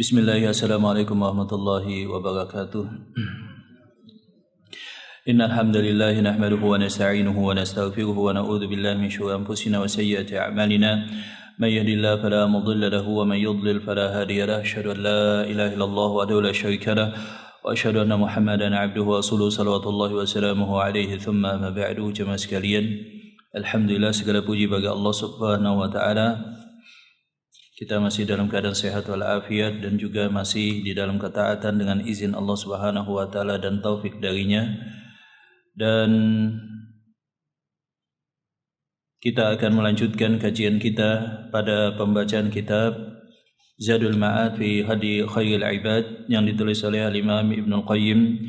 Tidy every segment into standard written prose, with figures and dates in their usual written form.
Bismillahirrahmanirrahim. Assalamualaikum warahmatullahi wabarakatuh. Innal hamdalillah nahmaduhu wa nasta'inuhu wa nastaghfiruhu wa na'udzu billahi min shururi anfusina wa sayyiati a'malina. May yahdihillahu fala mudilla lahu wa may yudlil fala hadiya lahu. Asyhadu an la ilaha illallah wahdahu la syarika lahu wa asyhadu anna Muhammadan 'abduhu wa rasuluhu salawatullahi wa salamuhu alaihi. Tsumma amma ba'du. Jemaah sekalian, alhamdulillah segala puji bagi Allah Subhanahu wa taala. Kita masih dalam keadaan sehat walafiat dan juga masih di dalam ketaatan dengan izin Allah Subhanahu wa taala dan taufik darinya. Dan kita akan melanjutkan kajian kita pada pembacaan kitab Zadul Ma'ad fi Hadi Khairil Ibad yang ditulis oleh Al-Imam Ibnu Al-Qayyim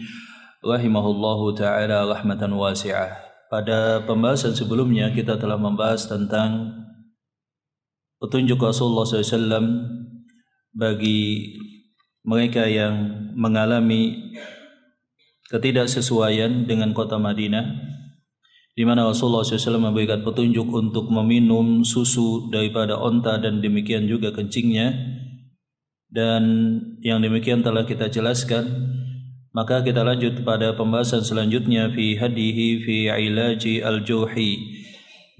rahimahullahu taala rahmatan wasi'ah. Pada pembahasan sebelumnya kita telah membahas tentang petunjuk Rasulullah SAW bagi mereka yang mengalami ketidaksesuaian dengan kota Madinah, di mana Rasulullah SAW memberikan petunjuk untuk meminum susu daripada onta dan demikian juga kencingnya, dan yang demikian telah kita jelaskan. Maka kita lanjut pada pembahasan selanjutnya fi hadihi fi ilaji al-juhi,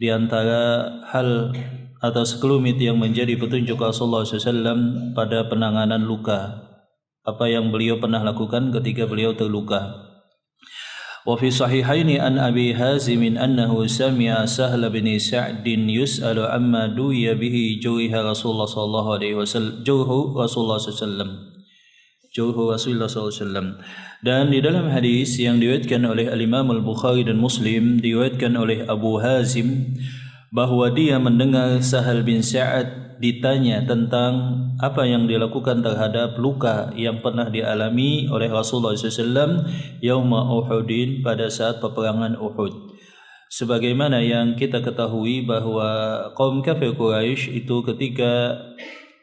di antara hal atau sekelumit yang menjadi petunjuk Rasulullah SAW pada penanganan luka, apa yang beliau pernah lakukan ketika beliau terluka. Wa fi sahihaini an Abi Hazim annahu sami'a Sahl bin Sa'd yus'alu amma du'iya bihi juriha Rasulullah sallallahu alaihi wasallam, jurhu Rasulullah sallallahu. Dan di dalam hadis yang diriwayatkan oleh Al-Imam Al-Bukhari dan Muslim, diriwayatkan oleh Abu Hazim bahwa dia mendengar Sahal bin Sa'ad ditanya tentang apa yang dilakukan terhadap luka yang pernah dialami oleh Rasulullah SAW yauma Uhudin, pada saat peperangan Uhud. Sebagaimana yang kita ketahui bahwa kaum kafir Quraisy itu ketika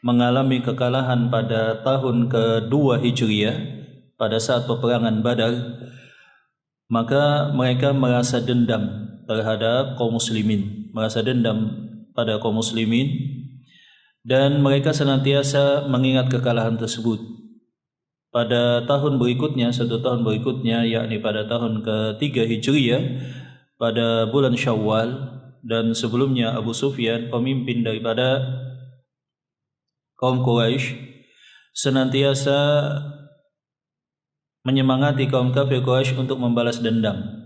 mengalami kekalahan pada tahun kedua Hijriyah pada saat peperangan Badar, maka mereka merasa dendam terhadap kaum muslimin, merasa dendam pada kaum muslimin, dan mereka senantiasa mengingat kekalahan tersebut. Pada tahun berikutnya, satu tahun berikutnya, yakni pada tahun ketiga Hijriyah, pada bulan Syawal, dan sebelumnya Abu Sufyan, pemimpin daripada kaum Quraisy, senantiasa menyemangati kaum kafir Quraisy untuk membalas dendam.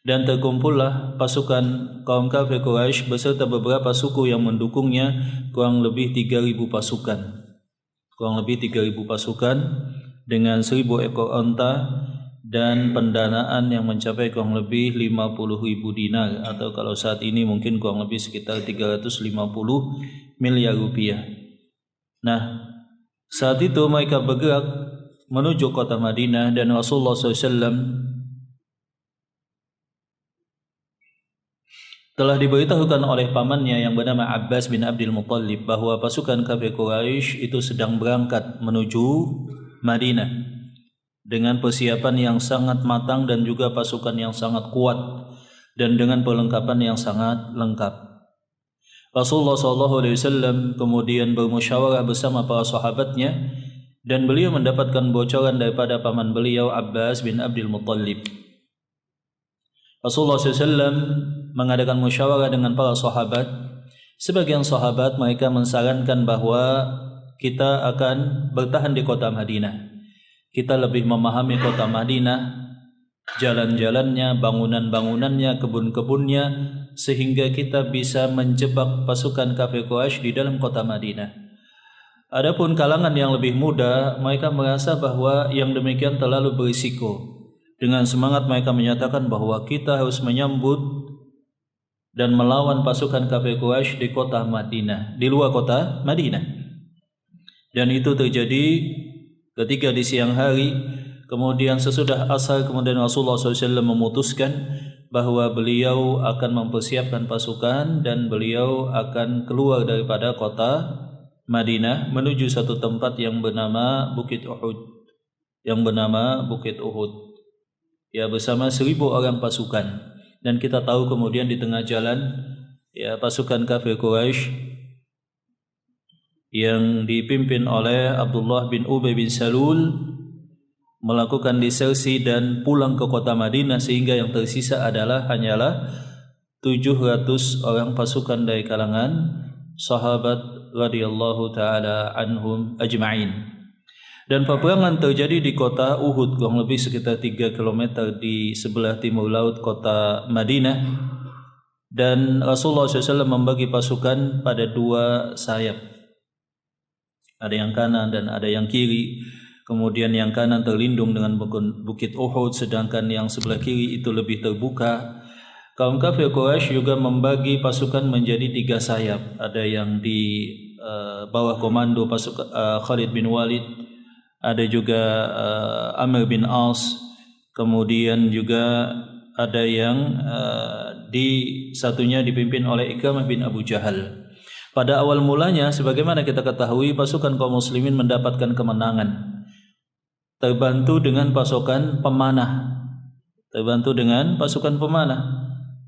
Dan terkumpullah pasukan kaum kafir Quraisy beserta beberapa suku yang mendukungnya, kurang lebih 3.000 pasukan. Kurang lebih 3.000 pasukan dengan 1.000 ekor onta dan pendanaan yang mencapai kurang lebih 50.000 dinar, atau kalau saat ini mungkin kurang lebih sekitar 350 miliar rupiah. Nah, saat itu mereka bergerak menuju kota Madinah, dan Rasulullah SAW telah diberitahukan oleh pamannya yang bernama Abbas bin Abdul Muttalib bahwa pasukan kafir Quraisy itu sedang berangkat menuju Madinah dengan persiapan yang sangat matang dan juga pasukan yang sangat kuat dan dengan perlengkapan yang sangat lengkap. Rasulullah SAW kemudian bermusyawarah bersama para sahabatnya, dan beliau mendapatkan bocoran daripada paman beliau Abbas bin Abdul Muttalib. Rasulullah SAW mengadakan musyawarah dengan para sahabat. Sebagian sahabat mereka mensarankan bahwa kita akan bertahan di kota Madinah. Kita lebih memahami kota Madinah, jalan-jalannya, bangunan-bangunannya, kebun-kebunnya, sehingga kita bisa menjebak pasukan kafir Quraisy di dalam kota Madinah. Adapun kalangan yang lebih muda, mereka merasa bahwa yang demikian terlalu berisiko. Dengan semangat mereka menyatakan bahwa kita harus menyambut dan melawan pasukan kafir Quraisy di kota Madinah, di luar kota Madinah. Dan itu terjadi ketika di siang hari. Kemudian sesudah asar, kemudian Rasulullah SAW memutuskan bahwa beliau akan mempersiapkan pasukan dan beliau akan keluar daripada kota Madinah menuju satu tempat yang bernama Bukit Uhud, ya, bersama 1.000 orang pasukan. Dan kita tahu kemudian di tengah jalan, ya, pasukan kafir Quraisy yang dipimpin oleh Abdullah bin Ubay bin Salul melakukan disersi dan pulang ke kota Madinah, sehingga yang tersisa hanyalah 700 orang pasukan dari kalangan sahabat radhiyallahu taala anhum ajma'in. Dan peperangan terjadi di kota Uhud, kurang lebih sekitar 3 km di sebelah timur laut kota Madinah. Dan Rasulullah SAW membagi pasukan pada 2 sayap. Ada yang kanan dan ada yang kiri. Kemudian yang kanan terlindung dengan bukit Uhud, sedangkan yang sebelah kiri itu lebih terbuka. Kaum kafir Quraisy juga membagi pasukan menjadi 3 sayap. Ada yang di bawah komando pasukan Khalid bin Walid, ada juga Amr bin As, kemudian juga ada yang di satunya dipimpin oleh Ikramah bin Abu Jahal. Pada awal mulanya, sebagaimana kita ketahui, pasukan kaum muslimin mendapatkan kemenangan, terbantu dengan pasukan pemanah.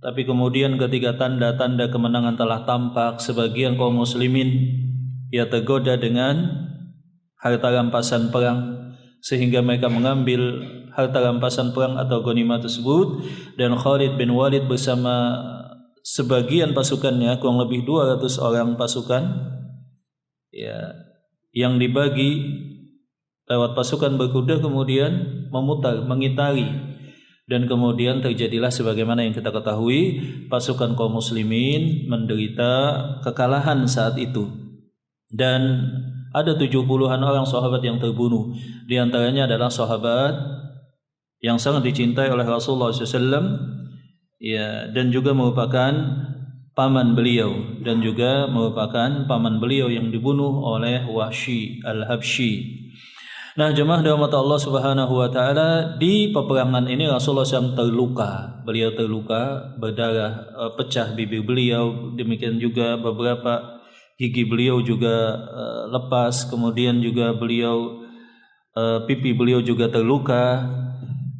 Tapi kemudian ketika tanda-tanda kemenangan telah tampak, sebagian kaum muslimin tergoda dengan harta rampasan perang, sehingga mereka mengambil harta rampasan perang atau ghanimah tersebut. Dan Khalid bin Walid bersama sebagian pasukannya, kurang lebih 200 orang pasukan, yang dibagi lewat pasukan berkuda, kemudian mengitari, dan kemudian terjadilah sebagaimana yang kita ketahui, pasukan kaum muslimin menderita kekalahan saat itu. Dan ada 70-an orang sahabat yang terbunuh. Di antaranya adalah sahabat yang sangat dicintai oleh Rasulullah SAW, dan juga merupakan paman beliau, yang dibunuh oleh Wahsy al-Habsyi. Nah, jemaah dirahmati Allah Subhanahu wa taala, di peperangan ini Rasulullah SAW terluka. Beliau terluka, berdarah, pecah bibir beliau, demikian juga beberapa gigi beliau juga lepas, kemudian juga pipi beliau juga terluka,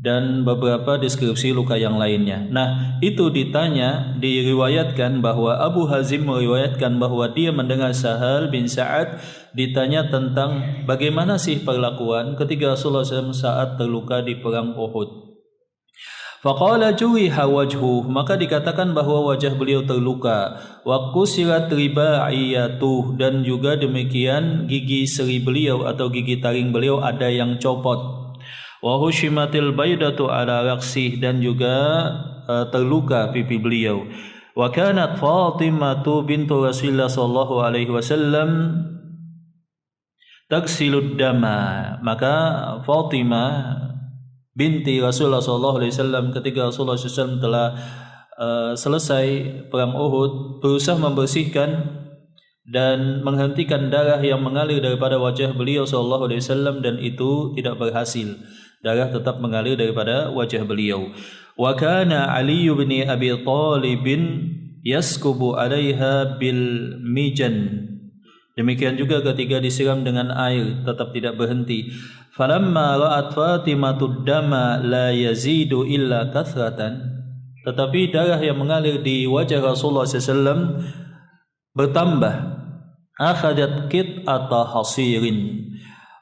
dan beberapa deskripsi luka yang lainnya. Nah, itu diriwayatkan bahwa Abu Hazim meriwayatkan bahwa dia mendengar Sahal bin Sa'ad ditanya tentang bagaimana sih perlakuan ketika Rasulullah SAW saat terluka di perang Uhud. Faqala juwiha wajhu, maka dikatakan bahwa wajah beliau terluka. Wa qusirat ribaiyatuh, dan juga demikian gigi seri beliau atau gigi taring beliau ada yang copot. Wa hushimatil baydatu ala raqsih, dan juga terluka pipi beliau. Wa kanat Fatimah bintu Rasulullah sallallahu alaihi wasallam tagsilud dama, maka Fatimah binti Rasulullah sallallahu alaihi wasallam ketika Rasulullah SAW telah selesai perang Uhud, berusaha membersihkan dan menghentikan darah yang mengalir daripada wajah beliau sallallahu alaihi wasallam, dan itu tidak berhasil. Darah tetap mengalir daripada wajah beliau. Wa kana Ali bin Abi Thalib yaskubu 'alaiha bil mijan. Demikian juga ketika disiram dengan air tetap tidak berhenti. Falamma ra'at Fatimatud dama la yazidu illa kathratan. Tetapi darah yang mengalir di wajah Rasulullah SAW bertambah. Akhadat qit'ata hasirin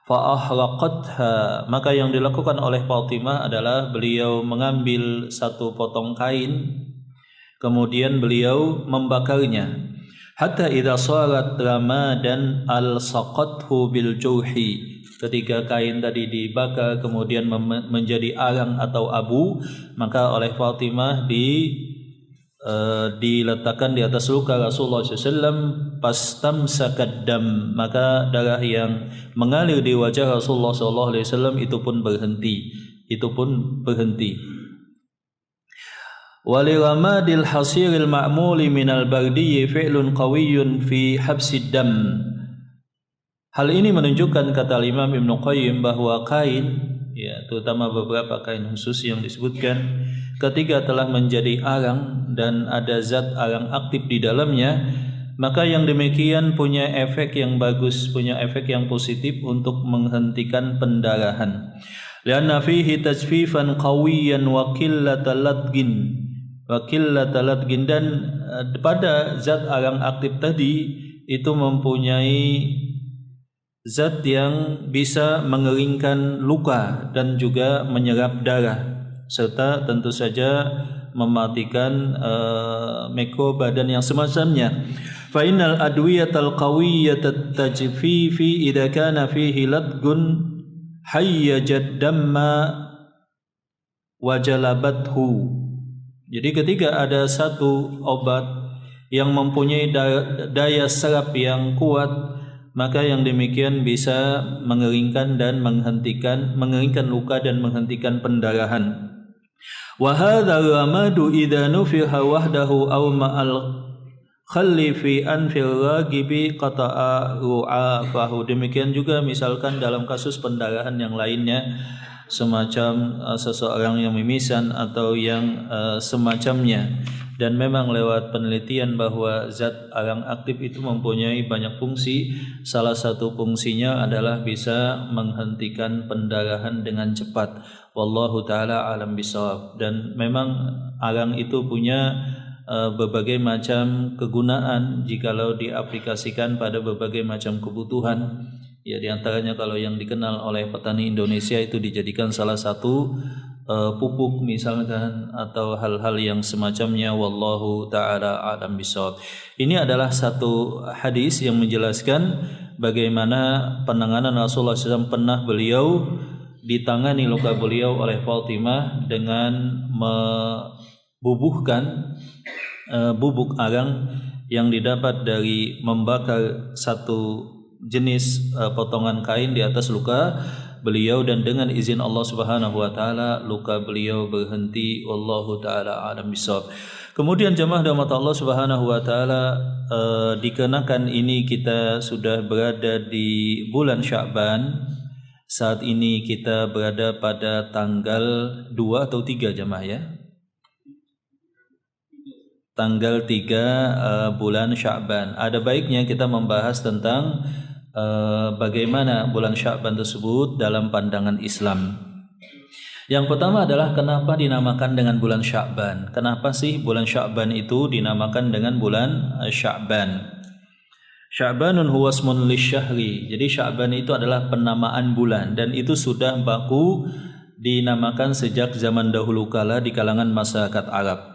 fa'ahraqatha, maka yang dilakukan oleh Fatimah adalah beliau mengambil satu potong kain, kemudian beliau membakarnya. Hatta idza sarat ramadan al-saqathu bil juhi, ketika kain tadi dibakar kemudian menjadi arang atau abu, maka oleh Fatimah diletakkan di atas luka Rasulullah SAW. Pastam sakadam, maka darah yang mengalir di wajah Rasulullah SAW itu pun berhenti. Waliramadil hasiril ma'muli minal bardiyyi fi'lun qawiyyun fi habsid dam. Hal ini menunjukkan, kata Imam Ibnu Qayyim, bahwa kain, terutama beberapa kain khusus yang disebutkan, ketika telah menjadi arang dan ada zat arang aktif di dalamnya, maka yang demikian punya efek yang bagus, punya efek yang positif untuk menghentikan pendarahan. Lianna fihi tajfifan qawiyyan wa qillata ladgin, dan pada zat arang aktif tadi itu mempunyai zat yang bisa mengeringkan luka dan juga menyerap darah, serta tentu saja mematikan mikroba dan yang semacamnya. Fa innal adwiyatal qawiyyata tajfifi idza kana fihi ladgun hayyajad damma wajalabathu. Jadi ketika ada satu obat yang mempunyai daya serap yang kuat, maka yang demikian bisa mengeringkan dan mengeringkan luka dan menghentikan pendarahan. Wa hadza ramadu idza nufiha wahdahu aw ma'al khalli fi anfil ragibi qata'a ru'afahu. Demikian juga misalkan dalam kasus pendarahan yang lainnya, semacam seseorang yang mimisan atau yang semacamnya. Dan memang lewat penelitian bahwa zat arang aktif itu mempunyai banyak fungsi. Salah satu fungsinya adalah bisa menghentikan pendarahan dengan cepat. Wallahu ta'ala alam bisawab. Dan memang arang itu punya berbagai macam kegunaan jikalau diaplikasikan pada berbagai macam kebutuhan. Ya, diantaranya kalau yang dikenal oleh petani Indonesia itu dijadikan salah satu pupuk misalkan, atau hal-hal yang semacamnya. Wallahu ta'ala alam bisawab. Ini adalah satu hadis yang menjelaskan bagaimana penanganan Rasulullah SAW. Pernah beliau ditangani luka beliau oleh Fatimah dengan membubuhkan bubuk arang yang didapat dari membakar satu jenis potongan kain di atas luka beliau, dan dengan izin Allah Subhanahu wa taala luka beliau berhenti. Wallahu taala alam bisawab. Kemudian jemaah rahmat Allah Subhanahu wa taala, dikenakan ini kita sudah berada di bulan Sya'ban. Saat ini kita berada pada tanggal 2 atau 3 jemaah ya. Tanggal 3 bulan Sya'ban. Ada baiknya kita membahas tentang bagaimana bulan Sya'ban tersebut dalam pandangan Islam. Yang pertama adalah kenapa dinamakan dengan bulan Sya'ban? Kenapa sih bulan Sya'ban itu dinamakan dengan bulan Sya'ban? Sya'banun huwa ismun lisyahri. Jadi Sya'ban itu adalah penamaan bulan, dan itu sudah baku dinamakan sejak zaman dahulu kala di kalangan masyarakat Arab.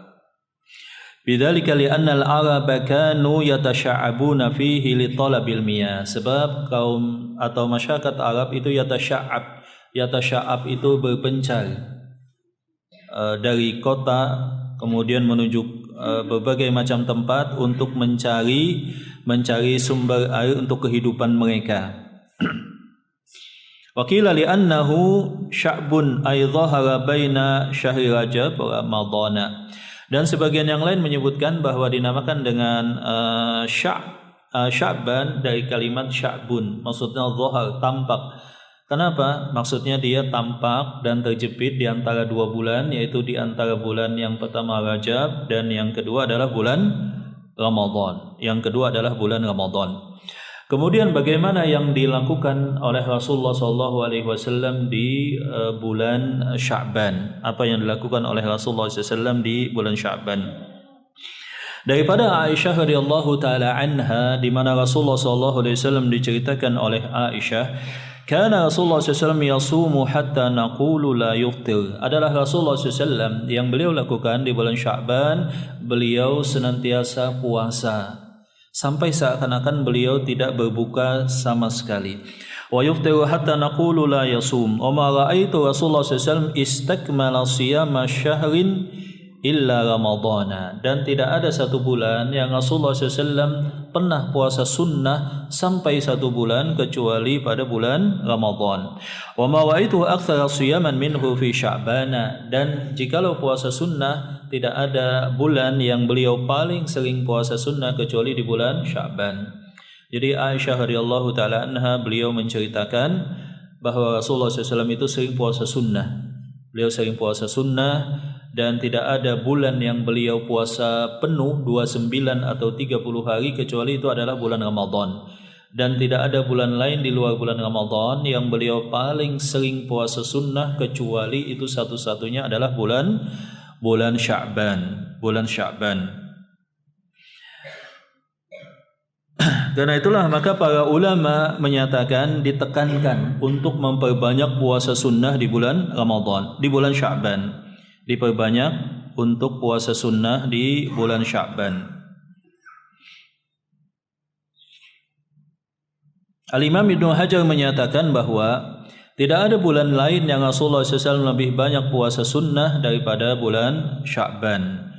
Bidzalika li'anna al-Araba kanu yatasha'abuna fihi li talabil miyah. Sebab kaum atau masyarakat Arab itu yatasha'ab. Yatasha'ab itu berpencar dari kota kemudian menuju berbagai macam tempat untuk mencari sumber air untuk kehidupan mereka. Wa qila li'annahu sya'bun ay dhahara baina syahri Rajab wa Ramadhana. Dan sebagian yang lain menyebutkan bahwa dinamakan dengan Sya'ban dari kalimat sya'bun, maksudnya zahar, tampak. Kenapa? Maksudnya dia tampak dan terjepit di antara 2 bulan, yaitu di antara bulan yang pertama Rajab dan yang kedua adalah bulan Ramadan. Yang kedua adalah bulan Ramadan. Kemudian bagaimana yang dilakukan oleh Rasulullah SAW di bulan Sya'ban? Apa yang dilakukan oleh Rasulullah SAW di bulan Sya'ban? Daripada Aisyah radhiyallahu taala anha, di mana Rasulullah SAW diceritakan oleh Aisyah, kana Rasulullah SAW yasumu hatta naqulu la yuftir. Adalah Rasulullah SAW yang beliau lakukan di bulan Sya'ban, beliau senantiasa puasa sampai seakan-akan beliau tidak berbuka sama sekali. Wa yuftiru hatta naqulu la yasum. Wa ma ra'aitu Rasulullah SAW istakmala siyama syahrin illa Ramadhana. Dan tidak ada satu bulan yang Rasulullah SAW pernah puasa sunnah sampai 1 bulan kecuali pada bulan Ramadhan. Wa ma ra'aitu aktsara siyaman minhu fi Sya'bana. Dan jikalau puasa sunnah, tidak ada bulan yang beliau paling sering puasa sunnah kecuali di bulan Sya'ban. Jadi Aisyah radhiyallahu taala anha beliau menceritakan bahwa Rasulullah SAW itu sering puasa sunnah. Beliau sering puasa sunnah dan tidak ada bulan yang beliau puasa penuh 29 atau 30 hari kecuali itu adalah bulan Ramadan. Dan tidak ada bulan lain di luar bulan Ramadan yang beliau paling sering puasa sunnah kecuali itu satu-satunya adalah bulan Sya'ban. Karena itulah maka para ulama menyatakan ditekankan untuk memperbanyak puasa sunnah di bulan Ramadan, di bulan Sya'ban. Diperbanyak untuk puasa sunnah di bulan Sya'ban. Al-Imam Ibnu Hajar menyatakan bahwa tidak ada bulan lain yang Rasulullah SAW lebih banyak puasa sunnah daripada bulan Sya'ban.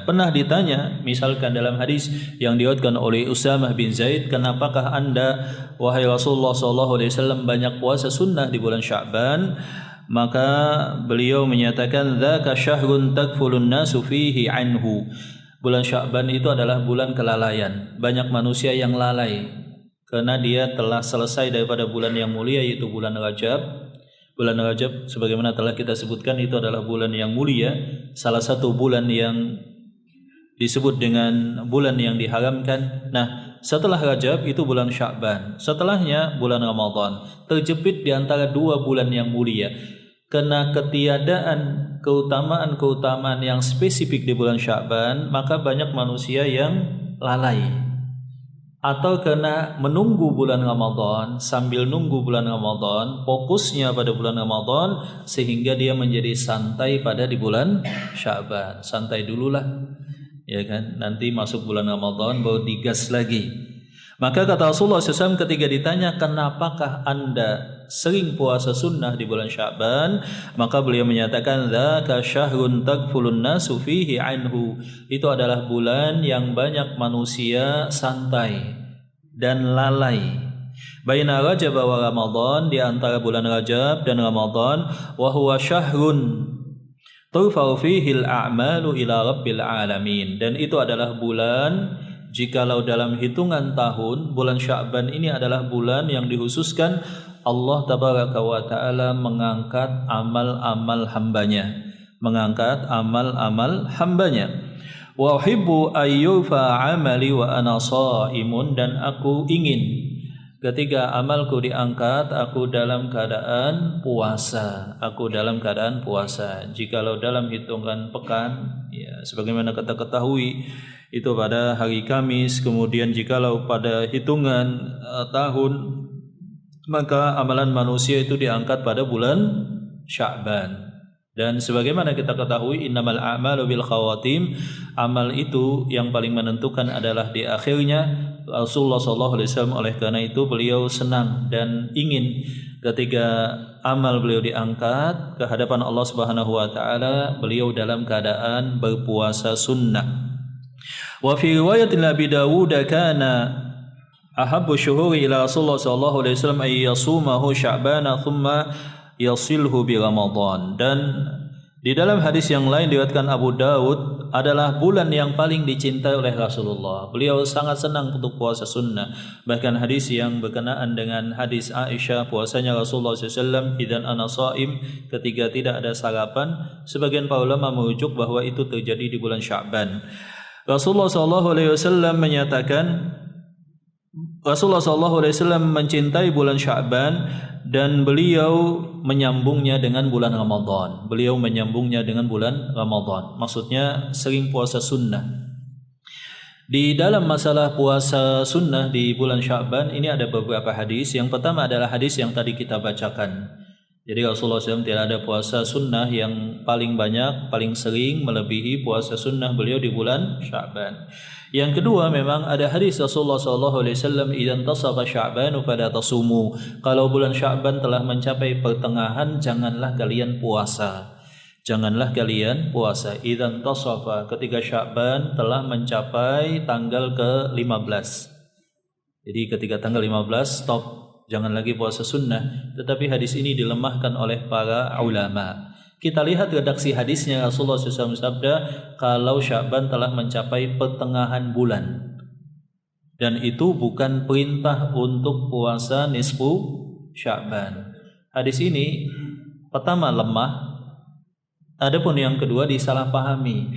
Pernah ditanya, misalkan dalam hadis yang diriwayatkan oleh Usamah bin Zaid, kenapakah anda wahai Rasulullah SAW banyak puasa sunnah di bulan Sya'ban? Maka beliau menyatakan, dzaka syahrun takfulun nasu fihi anhu. Bulan Sya'ban itu adalah bulan kelalaian. Banyak manusia yang lalai karena dia telah selesai daripada bulan yang mulia, yaitu bulan Rajab. Bulan Rajab sebagaimana telah kita sebutkan itu adalah bulan yang mulia, salah satu bulan yang disebut dengan bulan yang diharamkan. Nah, setelah Rajab itu bulan Sya'ban, setelahnya bulan Ramadan, terjepit di antara dua bulan yang mulia. Karena ketiadaan keutamaan-keutamaan yang spesifik di bulan Sya'ban, maka banyak manusia yang lalai. Atau karena menunggu bulan Ramadan, sambil nunggu bulan Ramadan, fokusnya pada bulan Ramadan, sehingga dia menjadi santai pada di bulan Sya'ban. Santai dululah, ya kan? Nanti masuk bulan Ramadan baru digas lagi. Maka kata Rasulullah SAW ketika ditanya, kenapakah anda sering puasa sunnah di bulan Sya'ban? Maka beliau menyatakan, dzaka syahrun takfulun nasu fihi anhu. Itu adalah bulan yang banyak manusia santai dan lalai. Baina Rajab wa Ramadan, di antara bulan Rajab dan Ramadan, wa huwa syahrun turfa'u fihi al-a'malu ila rabbil alamin. Dan itu adalah bulan, jikalau dalam hitungan tahun, bulan Sya'ban ini adalah bulan yang dikhususkan Allah Tabaraka wa Ta'ala mengangkat amal-amal hambanya. Wa uhibbu ayyufa amali wa ana shaimun, dan aku ingin ketika amalku diangkat, aku dalam keadaan puasa. Jikalau dalam hitungan pekan, ya sebagaimana kita ketahui itu pada hari Kamis, kemudian jikalau pada hitungan tahun, maka amalan manusia itu diangkat pada bulan Sya'ban. Dan sebagaimana kita ketahui, innamal a'malu bil khawatim, amal itu yang paling menentukan adalah di akhirnya. Rasulullah SAW oleh karena itu beliau senang dan ingin ketika amal beliau diangkat ke hadapan Allah Subhanahu wa taala, beliau dalam keadaan berpuasa sunnah. Wa fi riwayatin Abi Dawud kana ahabbu syuhuri ila Rasulullah sallallahu alaihi wasallam ay yasumahu Sya'bana thumma yasilhu bi Ramadan. Dan di dalam hadis yang lain diriwayatkan Abu Dawud, adalah bulan yang paling dicintai oleh Rasulullah. Beliau sangat senang untuk puasa sunnah. Bahkan hadis yang berkenaan dengan hadis Aisyah, puasanya Rasulullah SAW idzan ana shaim, ketika tidak ada sarapan, sebagian para ulama merujuk bahwa itu terjadi di bulan Sya'ban. Rasulullah SAW menyatakan, Rasulullah SAW mencintai bulan Sya'ban dan beliau menyambungnya dengan bulan Ramadan. Maksudnya sering puasa sunnah. Di dalam masalah puasa sunnah di bulan Sya'ban ini ada beberapa hadis. Yang pertama adalah hadis yang tadi kita bacakan. Jadi Rasulullah SAW tidak ada puasa sunnah yang paling banyak, paling sering melebihi puasa sunnah beliau di bulan Sya'ban. Yang kedua, memang ada hadis Rasulullah SAW, idzan tasafa Sya'banu fala tasumu. Kalau bulan Sya'ban telah mencapai pertengahan, janganlah kalian puasa. Idzan tasafa, ketika Sya'ban telah mencapai tanggal ke-15. Jadi ketika tanggal 15 stop, jangan lagi puasa sunnah. Tetapi hadis ini dilemahkan oleh para ulama. Kita lihat redaksi hadisnya. Rasulullah SAW sabda, kalau Sya'ban telah mencapai pertengahan bulan, dan itu bukan perintah untuk puasa nisfu Sya'ban. Hadis ini pertama lemah. Adapun yang kedua disalahpahami.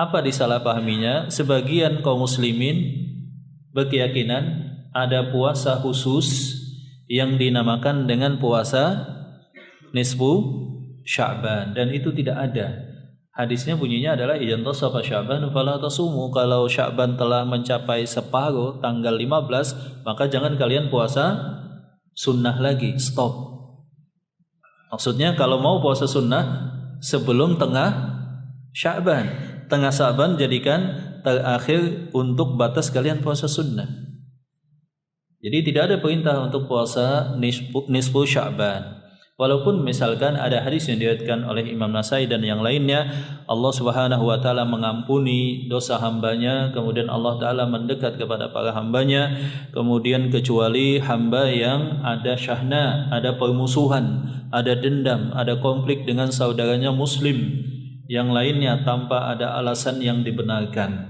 Apa disalahpahaminya? Sebagian kaum muslimin berkeyakinan ada puasa khusus yang dinamakan dengan puasa nisfu Sya'ban, dan itu tidak ada. Hadisnya bunyinya adalah idzan tasafa Sya'ban fala tasumu. Kalau Sya'ban telah mencapai separuh tanggal 15, maka jangan kalian puasa sunnah lagi, stop. Maksudnya kalau mau puasa sunnah sebelum tengah Sya'ban. Tengah Sya'ban jadikan terakhir untuk batas kalian puasa sunnah. Jadi tidak ada perintah untuk puasa nisfu Sya'ban. Walaupun misalkan ada hadis yang diriwayatkan oleh Imam Nasai dan yang lainnya, Allah Subhanahu wa taala mengampuni dosa hambanya, kemudian Allah taala mendekat kepada para hambanya, kemudian kecuali hamba yang ada syahna, ada permusuhan, ada dendam, ada konflik dengan saudaranya muslim yang lainnya tanpa ada alasan yang dibenarkan.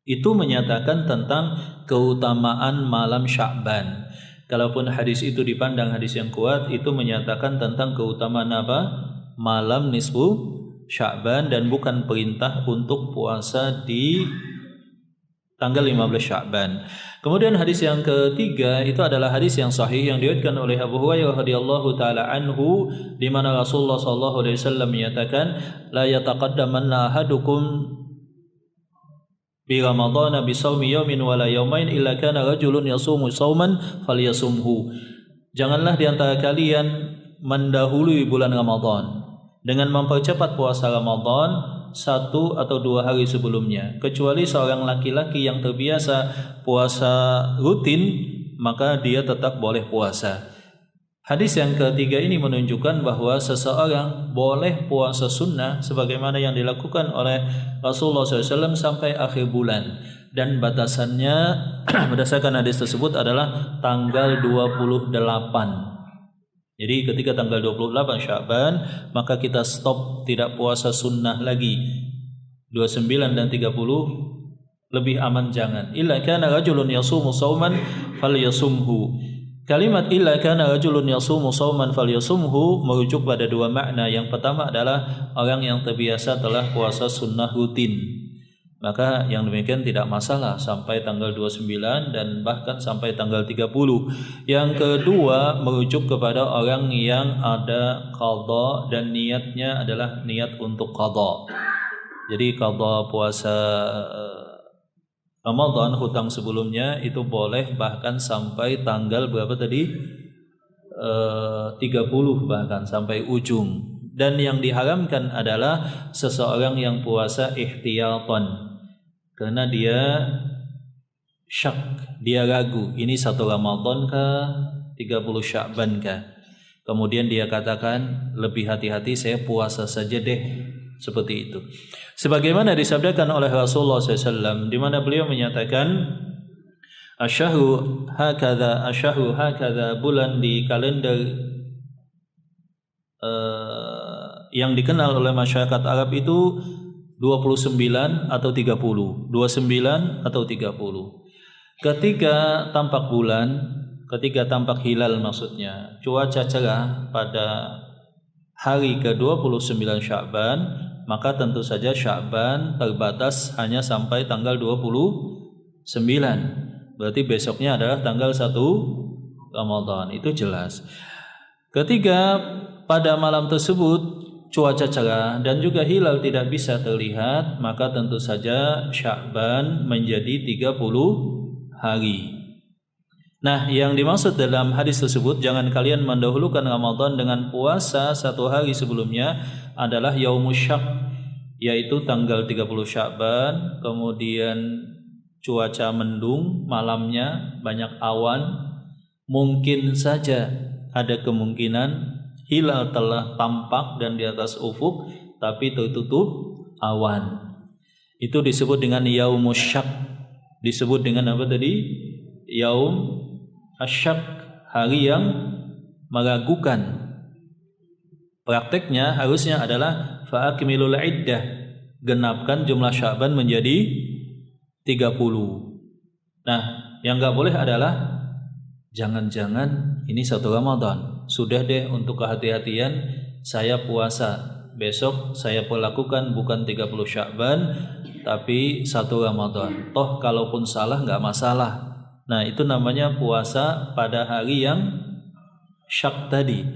Itu menyatakan tentang keutamaan malam Sya'ban. Kalaupun hadis itu dipandang hadis yang kuat, itu menyatakan tentang keutamaan apa? Malam nisfu Sya'ban dan bukan perintah untuk puasa di tanggal 15 Sya'ban. Kemudian hadis yang ketiga itu adalah hadis yang sahih yang diriwayatkan oleh Abu Hurairah radhiyallahu taala anhu, di mana Rasulullah sallallahu alaihi wasallam menyatakan, la yataqaddamanna ahadukum bi Ramadhana bi shaumi yaumin wala yaumain illa kana rajulun yasumu shauman falyasumhu. Janganlah di antara kalian mendahului bulan Ramadan dengan mempercepat puasa Ramadan 1 atau 2 hari sebelumnya, kecuali seorang laki-laki yang terbiasa puasa rutin, maka dia tetap boleh puasa. Hadis yang ketiga ini menunjukkan bahwa seseorang boleh puasa sunnah sebagaimana yang dilakukan oleh Rasulullah SAW sampai akhir bulan, dan batasannya berdasarkan hadis tersebut adalah tanggal 28. Jadi ketika tanggal 28 Sya'ban, maka kita stop, tidak puasa sunnah lagi. 29 dan 30 lebih aman jangan. Illa kana rajulun yasumu shauman falyasumhu. Kalimat illa kana rajulun yasumu shauman falyasumhu merujuk pada 2 makna. Yang pertama adalah orang yang terbiasa telah puasa sunnah rutin, maka yang demikian tidak masalah sampai tanggal 29 dan bahkan sampai tanggal 30. Yang kedua merujuk kepada orang yang ada qadha dan niatnya adalah niat untuk qadha. Jadi qadha puasa Ramadan hutang sebelumnya itu boleh bahkan sampai tanggal berapa tadi? 30 bahkan sampai ujung. Dan yang diharamkan adalah seseorang yang puasa ihtiyatan, karena dia syak, dia ragu, ini 1 Ramadan kah, 30 Sya'ban kah. Kemudian dia katakan lebih hati-hati, saya puasa saja deh. Seperti itu. Sebagaimana disabdakan oleh Rasulullah SAW, di mana beliau menyatakan, asyahru hakadha, bulan di kalender yang dikenal oleh masyarakat Arab itu 29 atau 30, 29 atau 30. Ketika tampak bulan, ketika tampak hilal maksudnya, cuaca cerah pada hari ke-29 Sya'ban, maka tentu saja Sya'ban terbatas hanya sampai tanggal 29. Berarti besoknya adalah tanggal 1 Ramadan, itu jelas. Ketika pada malam tersebut cuaca cerah dan juga hilal tidak bisa terlihat, maka tentu saja Sya'ban menjadi 30 hari. Nah, yang dimaksud dalam hadis tersebut, jangan kalian mendahulukan Ramadan dengan puasa 1 hari sebelumnya, adalah Yaumus Syak, yaitu tanggal 30 Sya'ban, kemudian cuaca mendung, malamnya banyak awan, mungkin saja ada kemungkinan hilal telah tampak dan di atas ufuk tapi tertutup awan. Itu disebut dengan Yaumus Syak. Disebut dengan apa tadi? Yaum Asyak, hari yang meragukan. Prakteknya harusnya adalah fa'akmilul iddah, genapkan jumlah Sya'ban menjadi 30. Nah, yang enggak boleh adalah jangan-jangan ini 1 Ramadan, sudah deh untuk kehati-hatian saya puasa, besok saya perlakukan bukan 30 Sya'ban tapi 1 Ramadan. Toh kalaupun salah enggak masalah. Nah, itu namanya puasa pada hari yang syak tadi.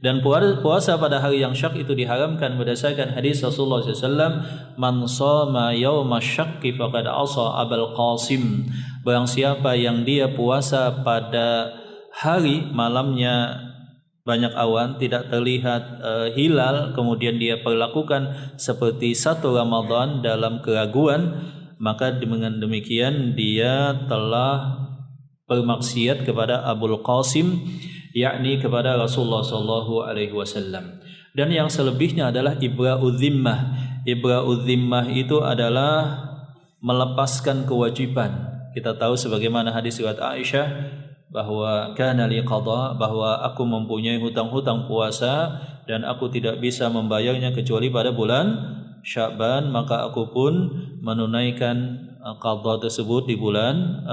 Dan puasa pada hari yang syak itu diharamkan berdasarkan hadis Rasulullah SAW, man shoma yauma syakki faqad asa Abul Qasim. Barang siapa yang dia puasa pada hari malamnya banyak awan, tidak terlihat hilal, kemudian dia perlakukan seperti satu Ramadan dalam keraguan, maka dengan demikian dia telah bermaksiat kepada Abul Qasim, yakni kepada Rasulullah sallallahu alaihi wasallam. Dan yang selebihnya adalah ibra'udz zimmah. Ibra'udz zimmah itu adalah melepaskan kewajiban. Kita tahu sebagaimana hadis riwayat Aisyah bahwa kana li qada, bahwa aku mempunyai hutang-hutang puasa dan aku tidak bisa membayarnya kecuali pada bulan Sya'ban, maka aku pun menunaikan qada tersebut di bulan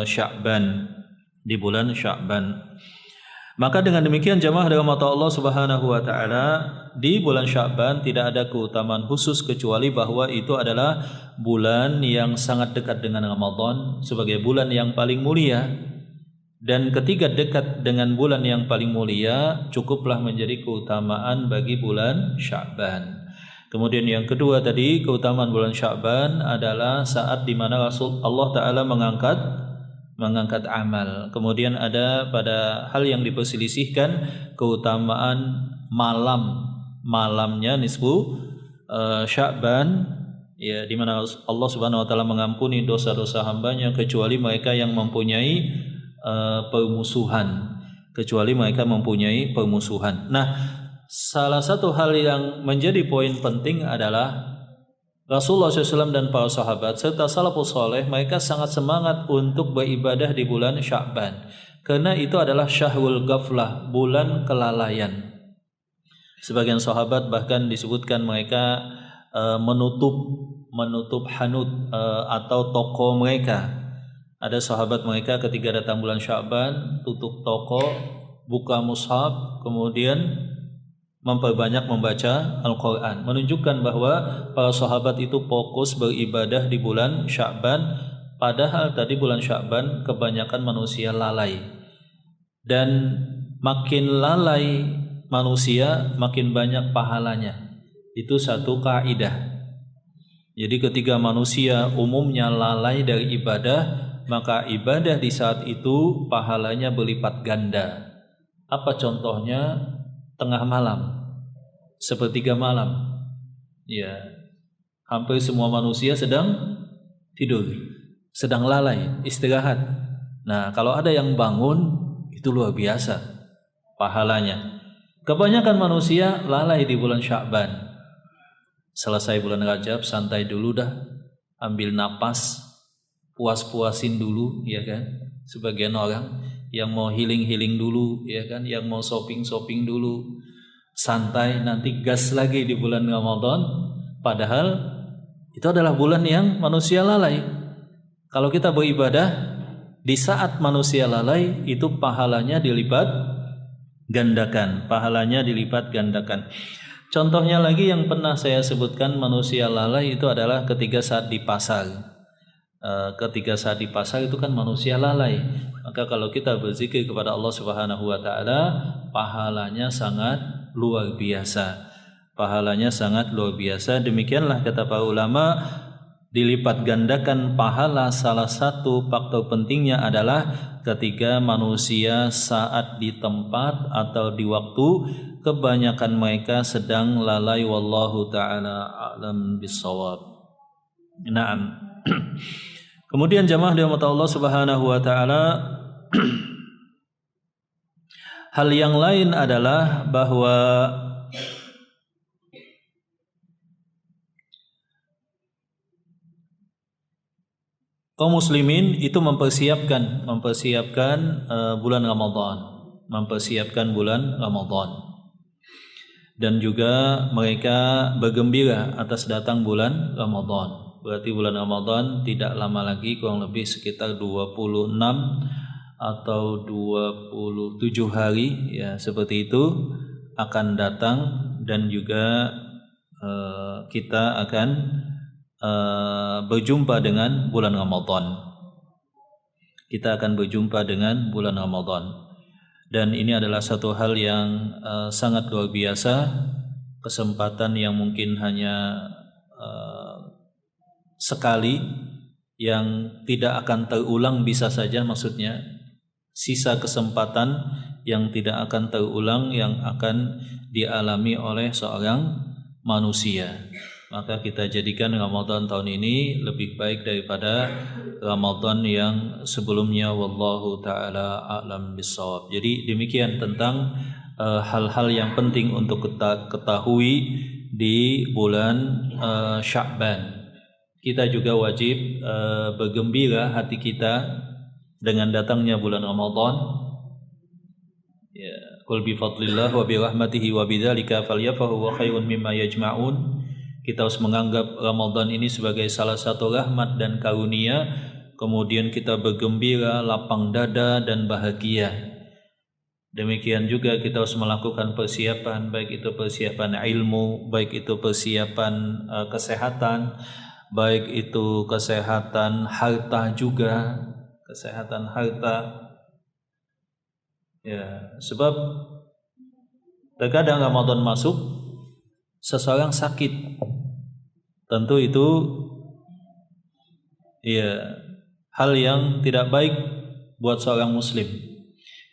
Sya'ban, di bulan Sya'ban. Maka dengan demikian jamaah dalam mata Allah Subhanahu wa taala, di bulan Sya'ban tidak ada keutamaan khusus kecuali bahwa itu adalah bulan yang sangat dekat dengan Ramadan sebagai bulan yang paling mulia. Dan ketika dekat dengan bulan yang paling mulia, cukuplah menjadi keutamaan bagi bulan Sya'ban. Kemudian yang kedua tadi, keutamaan bulan Sya'ban adalah saat di mana Allah Ta'ala mengangkat amal. Kemudian ada pada hal yang diperselisihkan keutamaan malamnya nisfu Sya'ban, ya, di mana Allah Subhanahu wa taala mengampuni dosa-dosa hambanya kecuali mereka yang mempunyai permusuhan, Nah, salah satu hal yang menjadi poin penting adalah Rasulullah SAW dan para sahabat serta salafus saleh, mereka sangat semangat untuk beribadah di bulan Sya'ban, karena itu adalah syahrul ghaflah, bulan kelalaian. Sebagian sahabat bahkan disebutkan mereka menutup hanut atau toko mereka. Ada sahabat mereka ketika datang bulan Sya'ban tutup toko, buka mushaf, kemudian memperbanyak membaca Al-Quran, menunjukkan bahwa para sahabat itu fokus beribadah di bulan Sya'ban, padahal tadi bulan Sya'ban kebanyakan manusia lalai, dan makin lalai manusia makin banyak pahalanya. Itu satu kaidah. Jadi ketika manusia umumnya lalai dari ibadah, maka ibadah di saat itu pahalanya berlipat ganda. Apa contohnya? Tengah malam, sepertiga malam, ya, hampir semua manusia sedang tidur, sedang lalai, istirahat. Nah, kalau ada yang bangun, itu luar biasa pahalanya. Kebanyakan manusia lalai di bulan Sya'ban. Selesai bulan Rajab, santai dulu dah, ambil napas, puas-puasin dulu, ya kan? Sebagian orang yang mau healing dulu, ya kan, yang mau shopping dulu, santai, nanti gas lagi di bulan Ramadan. Padahal itu adalah bulan yang manusia lalai. Kalau kita beribadah di saat manusia lalai, itu pahalanya dilipat gandakan, Contohnya lagi yang pernah saya sebutkan manusia lalai itu adalah ketika saat di pasar. Ketika saat di pasar itu kan manusia lalai, maka kalau kita berzikir kepada Allah Subhanahu wa taala, pahalanya sangat luar biasa. Demikianlah kata para ulama, dilipat gandakan pahala salah satu faktor pentingnya adalah ketika manusia saat di tempat atau di waktu kebanyakan mereka sedang lalai, wallahu taala a'lam bissawab. Naam. Kemudian jamaah dirahmati Allah Subhanahu wa taala, hal yang lain adalah bahwa kaum muslimin itu mempersiapkan bulan Ramadan, dan juga mereka bergembira atas datang bulan Ramadan. Berarti bulan Ramadan tidak lama lagi, kurang lebih sekitar 26 atau 27 hari, ya seperti itu akan datang, dan juga kita akan berjumpa dengan bulan Ramadan. Dan ini adalah satu hal yang sangat luar biasa, kesempatan yang mungkin hanya sekali, yang tidak akan terulang bisa saja, maksudnya sisa kesempatan yang tidak akan terulang yang akan dialami oleh seorang manusia. Maka kita jadikan Ramadan tahun ini lebih baik daripada Ramadan yang sebelumnya. Wallahu ta'ala a'lam bissawab. Jadi demikian tentang hal-hal yang penting untuk kita ketahui di bulan Sya'ban. Kita juga wajib bergembira hati kita dengan datangnya bulan Ramadan. Ya, qul bi fadlillah wa bi rahmatihi wa bidzalika falyafrahu wa khairun mimma yajma'un. Kita harus menganggap Ramadan ini sebagai salah satu rahmat dan karunia, kemudian kita bergembira, lapang dada dan bahagia. Demikian juga kita harus melakukan persiapan, baik itu persiapan ilmu, baik itu persiapan kesehatan, baik itu kesehatan harta juga, kesehatan harta. Ya, sebab terkadang Ramadan masuk, seseorang sakit. Tentu itu ya hal yang tidak baik buat seorang muslim.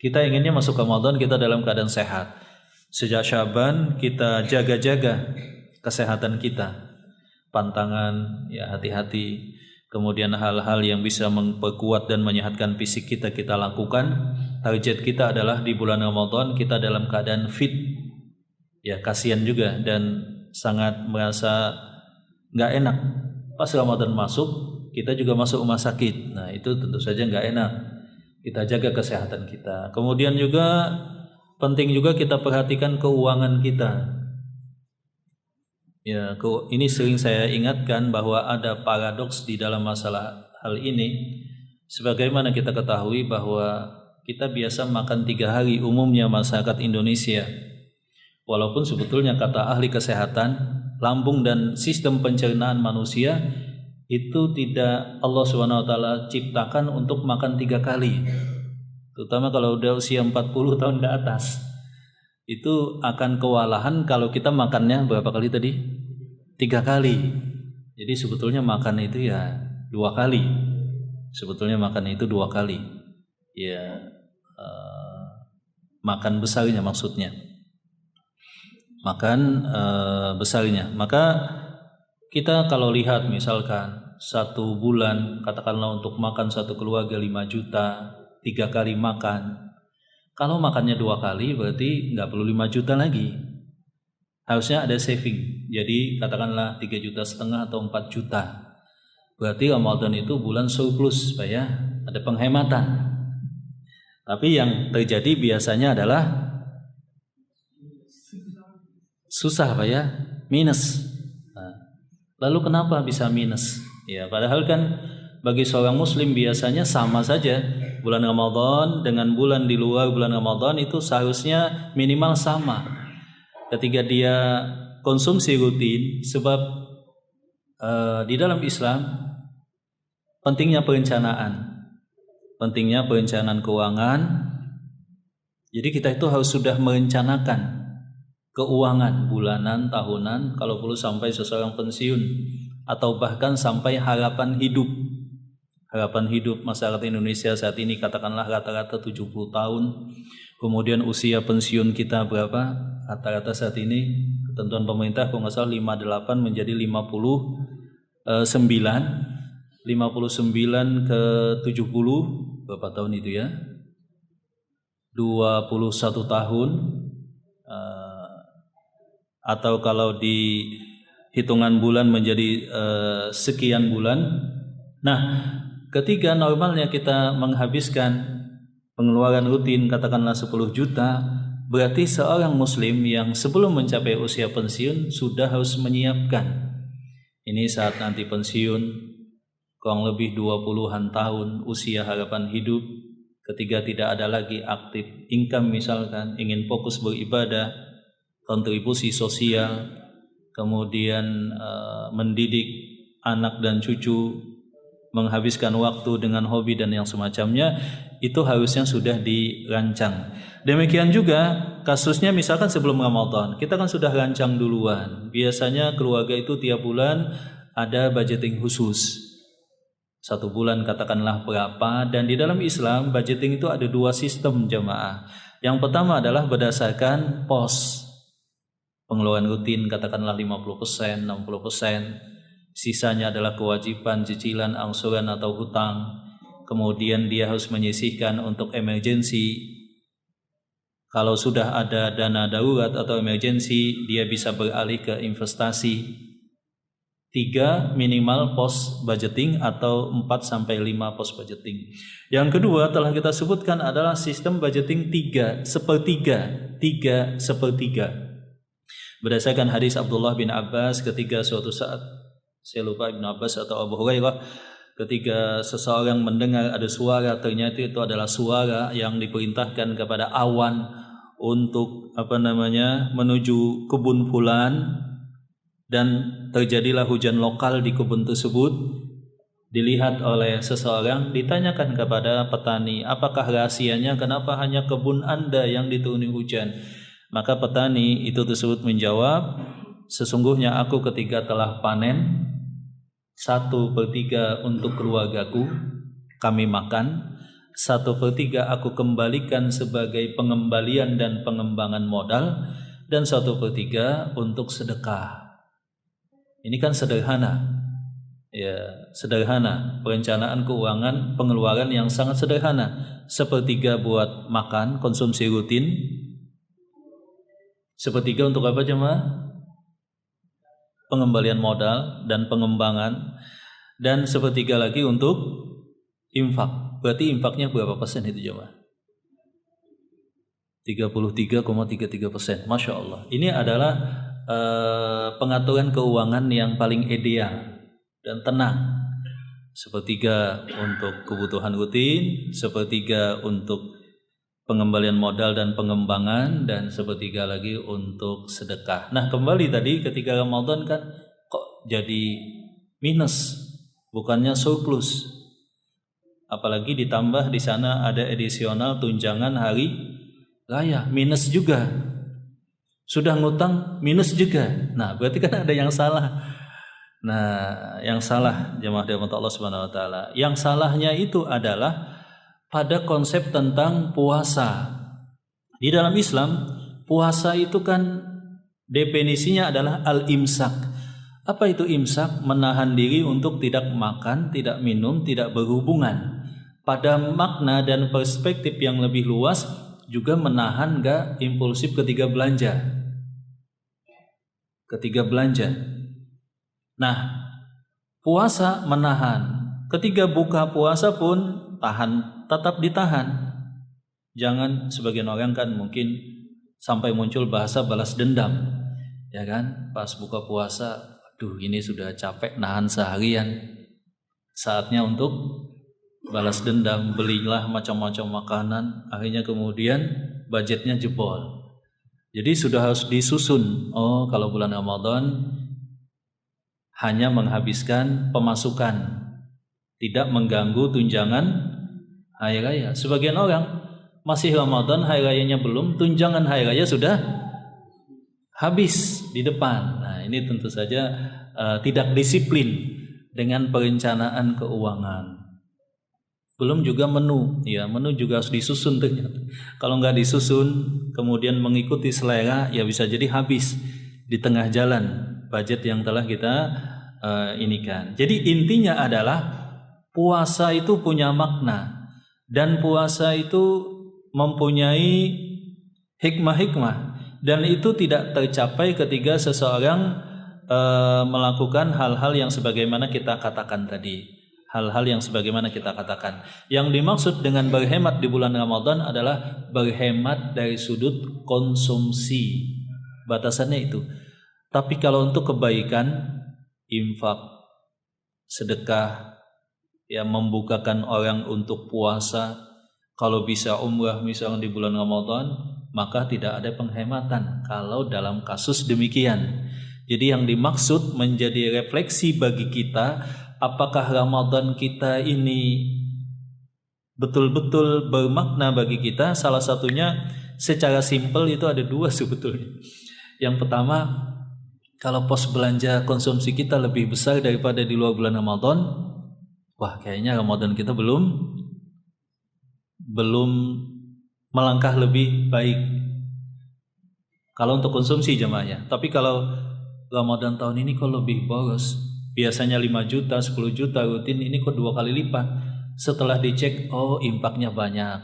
Kita inginnya masuk Ramadan kita dalam keadaan sehat. Sejak Syaban kita jaga-jaga kesehatan kita. Pantangan, ya hati-hati. Kemudian hal-hal yang bisa memperkuat dan menyehatkan fisik kita lakukan. Target kita adalah di bulan Ramadan kita dalam keadaan fit. Ya kasihan juga dan sangat merasa nggak enak. Pas Ramadan masuk kita juga masuk rumah sakit. Nah itu tentu saja nggak enak. Kita jaga kesehatan kita. Kemudian juga penting juga kita perhatikan keuangan kita. Ya, ini sering saya ingatkan bahwa ada paradoks di dalam masalah hal ini. Sebagaimana kita ketahui bahwa kita biasa makan 3 hari umumnya masyarakat Indonesia. Walaupun sebetulnya kata ahli kesehatan, lambung dan sistem pencernaan manusia itu tidak Allah SWT ciptakan untuk makan 3 kali. Terutama kalau udah usia 40 tahun ke atas. Itu akan kewalahan kalau kita makannya berapa kali tadi? 3 kali. Jadi sebetulnya makan itu ya 2 kali. Sebetulnya makan itu 2 kali. Ya makan besarnya maksudnya. Makan besarnya. Maka kita kalau lihat misalkan 1 bulan katakanlah untuk makan 1 keluarga 5 juta, 3 kali makan. Kalau makannya 2 kali berarti nggak perlu 5 juta lagi. Harusnya ada saving. Jadi katakanlah 3,5 juta atau 4 juta. Berarti Ramadan itu bulan surplus, Pak ya. Ada penghematan. Tapi yang terjadi biasanya adalah susah, Pak ya. Minus. Nah, lalu kenapa bisa minus? Ya, padahal kan bagi seorang muslim biasanya sama saja. Bulan Ramadan dengan bulan di luar bulan Ramadan itu seharusnya minimal sama. Ketika dia konsumsi rutin, sebab di dalam Islam pentingnya perencanaan keuangan. Jadi kita itu harus sudah merencanakan keuangan bulanan, tahunan, kalau perlu sampai seseorang pensiun atau bahkan sampai harapan hidup. Harapan hidup masyarakat Indonesia saat ini katakanlah rata-rata 70 tahun. Kemudian usia pensiun kita berapa? Rata-rata saat ini ketentuan pemerintah kalau nggak salah 58 menjadi 59 ke 70 berapa tahun itu ya? 21 tahun atau kalau di hitungan bulan menjadi sekian bulan. Nah, ketika normalnya kita menghabiskan pengeluaran rutin katakanlah 10 juta, berarti seorang muslim yang sebelum mencapai usia pensiun sudah harus menyiapkan. Ini saat nanti pensiun kurang lebih 20-an tahun usia harapan hidup, ketika tidak ada lagi aktif income misalkan, ingin fokus beribadah, kontribusi sosial, kemudian mendidik anak dan cucu, menghabiskan waktu dengan hobi dan yang semacamnya, itu harusnya sudah dirancang. Demikian juga kasusnya misalkan sebelum Ramadan, kita kan sudah rancang duluan. Biasanya keluarga itu tiap bulan ada budgeting khusus. 1 bulan katakanlah berapa, dan di dalam Islam budgeting itu ada 2 sistem jamaah. Yang pertama adalah berdasarkan pos. Pengeluaran rutin katakanlah 50%, 60%. Sisanya adalah kewajiban, cicilan, angsuran atau hutang. Kemudian dia harus menyisihkan untuk emergensi. Kalau sudah ada dana darurat atau emergensi, dia bisa beralih ke investasi. 3 minimal pos budgeting atau 4-5 pos budgeting. Yang kedua telah kita sebutkan adalah sistem budgeting 3/3. Berdasarkan hadis Abdullah bin Abbas ketika suatu saat, saya lupa Ibn Abbas atau Abu Hurairah, ketika seseorang mendengar ada suara, ternyata itu adalah suara yang diperintahkan kepada awan untuk menuju kebun fulan, dan terjadilah hujan lokal di kebun tersebut. Dilihat oleh seseorang, ditanyakan kepada petani, apakah rahasianya, kenapa hanya kebun Anda yang dituruni hujan? Maka petani itu tersebut menjawab, sesungguhnya aku ketika telah panen 1/3 untuk keluargaku, kami makan, 1/3 aku kembalikan sebagai pengembalian dan pengembangan modal, dan 1/3 untuk sedekah. Ini kan sederhana, ya, sederhana perencanaan keuangan, pengeluaran yang sangat sederhana. 1/3 buat makan, konsumsi rutin, 1/3 untuk apa jemaah? Pengembalian modal dan pengembangan, dan 1/3 lagi untuk infak. Berarti infaknya berapa persen itu jemaah? 33,33%. Masya Allah. Ini adalah pengaturan keuangan yang paling ideal dan tenang. 1/3 untuk kebutuhan rutin, 1/3 untuk pengembalian modal dan pengembangan, dan 1/3 lagi untuk sedekah. Nah, kembali tadi ketika Ramadan kan kok jadi minus, bukannya surplus. Apalagi ditambah di sana ada edisional tunjangan hari raya, minus juga. Sudah ngutang minus juga. Nah, berarti kan ada yang salah. Nah, yang salah jemaah dirahmati Allah Subhanahu wa taala. Yang salahnya itu adalah pada konsep tentang puasa. Di dalam Islam, puasa itu kan definisinya adalah al-imsak. Apa itu imsak? Menahan diri untuk tidak makan, tidak minum, tidak berhubungan. Pada makna dan perspektif yang lebih luas, juga menahan gak impulsif ketika belanja. Nah, puasa menahan. Ketika buka puasa pun tetap ditahan. Jangan, sebagian orang kan mungkin sampai muncul bahasa balas dendam, ya kan? Pas buka puasa, aduh ini sudah capek nahan seharian, saatnya untuk balas dendam, belilah macam-macam makanan, akhirnya kemudian budgetnya jebol. Jadi sudah harus disusun. Oh, kalau bulan Ramadan hanya menghabiskan pemasukan, tidak mengganggu tunjangan hari raya. Sebagian orang masih Ramadan, hari rayanya belum, tunjangan hari raya sudah habis di depan. Nah, ini tentu saja tidak disiplin dengan perencanaan keuangan. Belum juga menu, ya, menu juga harus disusun ternyata. Kalau nggak disusun, kemudian mengikuti selera, ya bisa jadi habis di tengah jalan budget yang telah kita inikan. Jadi intinya adalah puasa itu punya makna, dan puasa itu mempunyai hikmah-hikmah, dan itu tidak tercapai ketika seseorang melakukan hal-hal yang sebagaimana kita katakan tadi. Yang dimaksud dengan berhemat di bulan Ramadan adalah berhemat dari sudut konsumsi. Batasannya itu. Tapi kalau untuk kebaikan, infak, sedekah, ya, membukakan orang untuk puasa, kalau bisa umrah misalnya di bulan Ramadan, maka tidak ada penghematan kalau dalam kasus demikian. Jadi yang dimaksud menjadi refleksi bagi kita apakah Ramadan kita ini betul-betul bermakna bagi kita? Salah satunya secara simpel itu ada dua sebetulnya. Yang pertama, kalau pos belanja konsumsi kita lebih besar daripada di luar bulan Ramadan, wah kayaknya Ramadan kita belum melangkah lebih baik kalau untuk konsumsi jemaahnya. Tapi kalau Ramadan tahun ini kok lebih boros, biasanya 5 juta, 10 juta rutin, ini kok 2 kali lipat. Setelah dicek, oh impaknya banyak,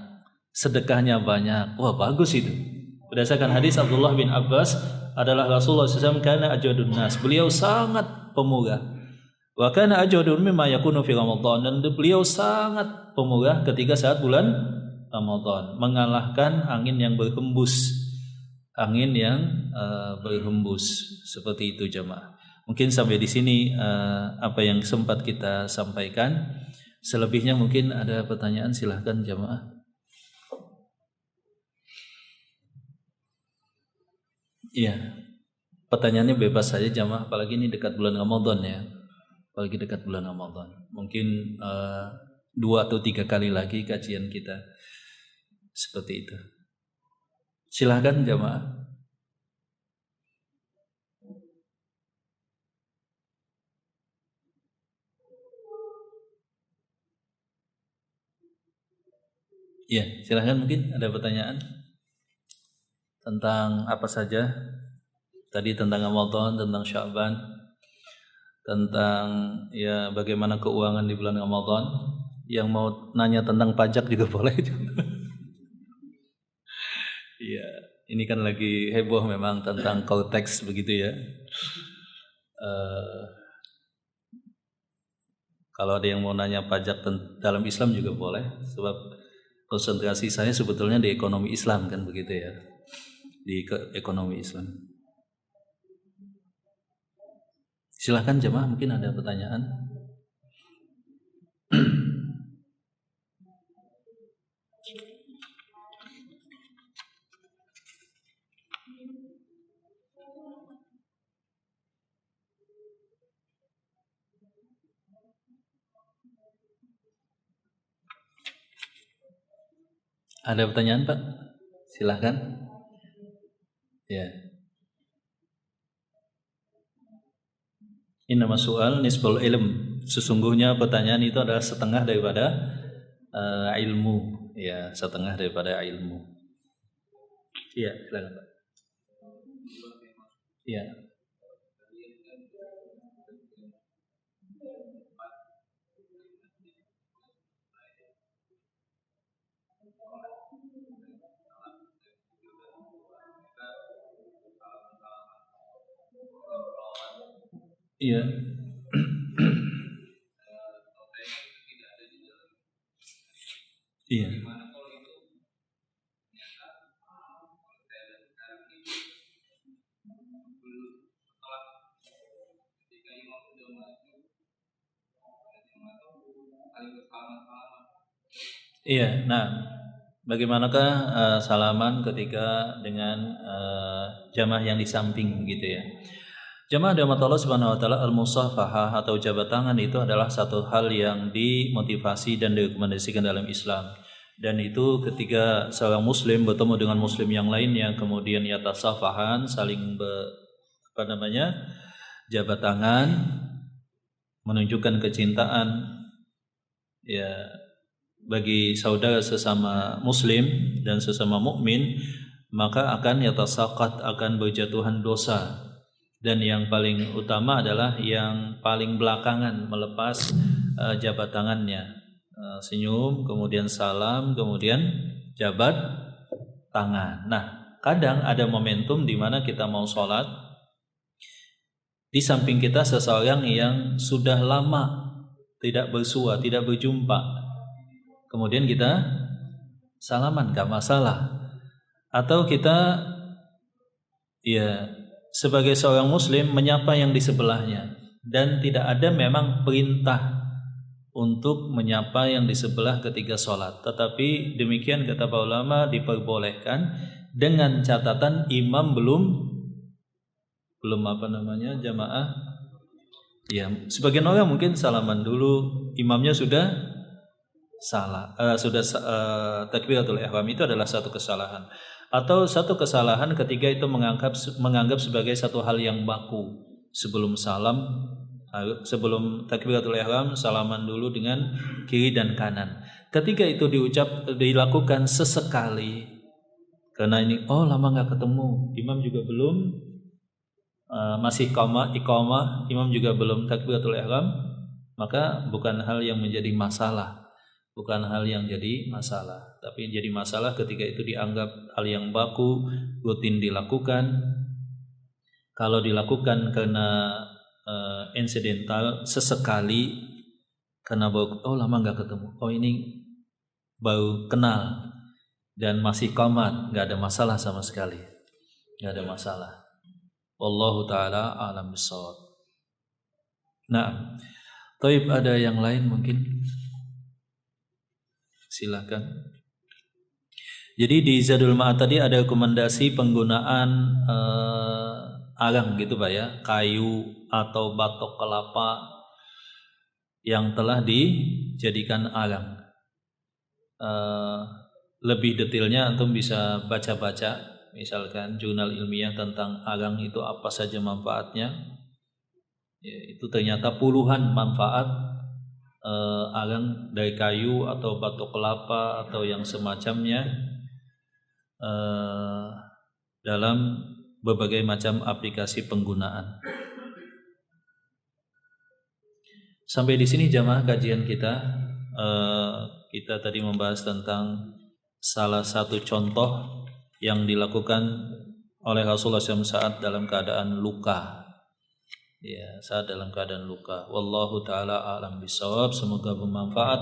sedekahnya banyak, wah bagus itu. Berdasarkan hadis Abdullah bin Abbas adalah Rasulullah SAW kana ajwadun nas, beliau sangat pemurah. Wa kana ajwadun mimma yakunu fi Ramadan, dan beliau sangat pemurah ketika saat bulan Ramadan, mengalahkan angin yang berhembus. Angin yang berhembus seperti itu jemaah. Mungkin sampai di sini apa yang sempat kita sampaikan. Selebihnya mungkin ada pertanyaan, silahkan jemaah. Iya, pertanyaannya bebas saja jemaah, apalagi ini dekat bulan Ramadan ya. Apalagi dekat bulan Ramadan. Mungkin 2 atau 3 kali lagi kajian kita seperti itu. Silahkan jamaah. Iya, silahkan, mungkin ada pertanyaan tentang apa saja. Tadi tentang Ramadan, tentang Sya'ban, tentang ya bagaimana keuangan di bulan Ramadan. Yang mau nanya tentang pajak juga boleh. Iya, ini kan lagi heboh memang tentang konteks begitu ya. Kalau ada yang mau nanya pajak dalam Islam juga boleh, sebab konsentrasi saya sebetulnya di ekonomi Islam kan begitu ya, di ekonomi Islam. Silahkan jemaah, mungkin ada pertanyaan. Ada pertanyaan Pak? Silahkan. Ya. Innama su'al nisbul ilm. Sesungguhnya pertanyaan itu adalah setengah daripada ilmu. Ya, setengah daripada ilmu. Iya, silakan Pak. Iya. Iya. Iya. Iya, nah bagaimanakah salaman ketika dengan jamaah yang di samping gitu ya. Jamaah rahmat Allah Subhanahu wa taala, al-musafahah atau jabat tangan itu adalah satu hal yang dimotivasi dan direkomendasikan dalam Islam. Dan itu ketika seorang muslim bertemu dengan muslim yang lainnya, kemudian yatasafahan, saling jabat tangan, menunjukkan kecintaan ya bagi saudara sesama muslim dan sesama mukmin, maka akan yatasaqat, akan berjatuhan dosa. Dan yang paling utama adalah yang paling belakangan melepas jabat tangannya, senyum, kemudian salam, kemudian jabat tangan. Nah, kadang ada momentum di mana kita mau sholat, di samping kita seseorang yang sudah lama tidak bersua, tidak berjumpa, kemudian kita salaman, gak masalah. Atau kita ya sebagai seorang muslim menyapa yang di sebelahnya, dan tidak ada memang perintah untuk menyapa yang di sebelah ketika sholat. Tetapi demikian kata para ulama, diperbolehkan dengan catatan imam belum jamaah Ya, sebagian orang mungkin salaman dulu, imamnya sudah salah, takbiratul ihram, itu adalah satu kesalahan. Atau satu kesalahan ketika itu menganggap sebagai satu hal yang baku. Sebelum sebelum takbiratul ihram, salaman dulu dengan kiri dan kanan. Ketika itu dilakukan sesekali, karena ini lama nggak ketemu, imam juga belum masih iqamah, imam juga belum takbiratul ihram, maka bukan hal yang menjadi masalah. Bukan hal yang jadi masalah, tapi jadi masalah ketika itu dianggap hal yang baku, rutin dilakukan. Kalau dilakukan karena insidental, sesekali, karena lama nggak ketemu, ini baru kenal dan masih qamat, nggak ada masalah sama sekali, nggak ada masalah. Wallahu ta'ala a'lam bishawab. Nah, taib, ada yang lain mungkin? Silakan. Jadi di Zadul Ma'ad tadi ada rekomendasi penggunaan arang gitu Pak ya, kayu atau batok kelapa yang telah dijadikan arang. Lebih detailnya antum bisa baca-baca, misalkan jurnal ilmiah tentang arang itu apa saja manfaatnya. Ya, itu ternyata puluhan manfaat arang dari kayu atau batok kelapa atau yang semacamnya dalam berbagai macam aplikasi penggunaan. Sampai di sini jamaah kajian kita. Kita tadi membahas tentang salah satu contoh yang dilakukan oleh Rasulullah SAW saat dalam keadaan luka. Ya, saat dalam keadaan luka. Wallahu ta'ala a'lam bishawab. Semoga bermanfaat.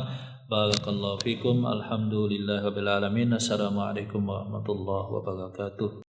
Barakallahu fikum. Alhamdulillahirabbil alamin. Assalamualaikum warahmatullahi wabarakatuh.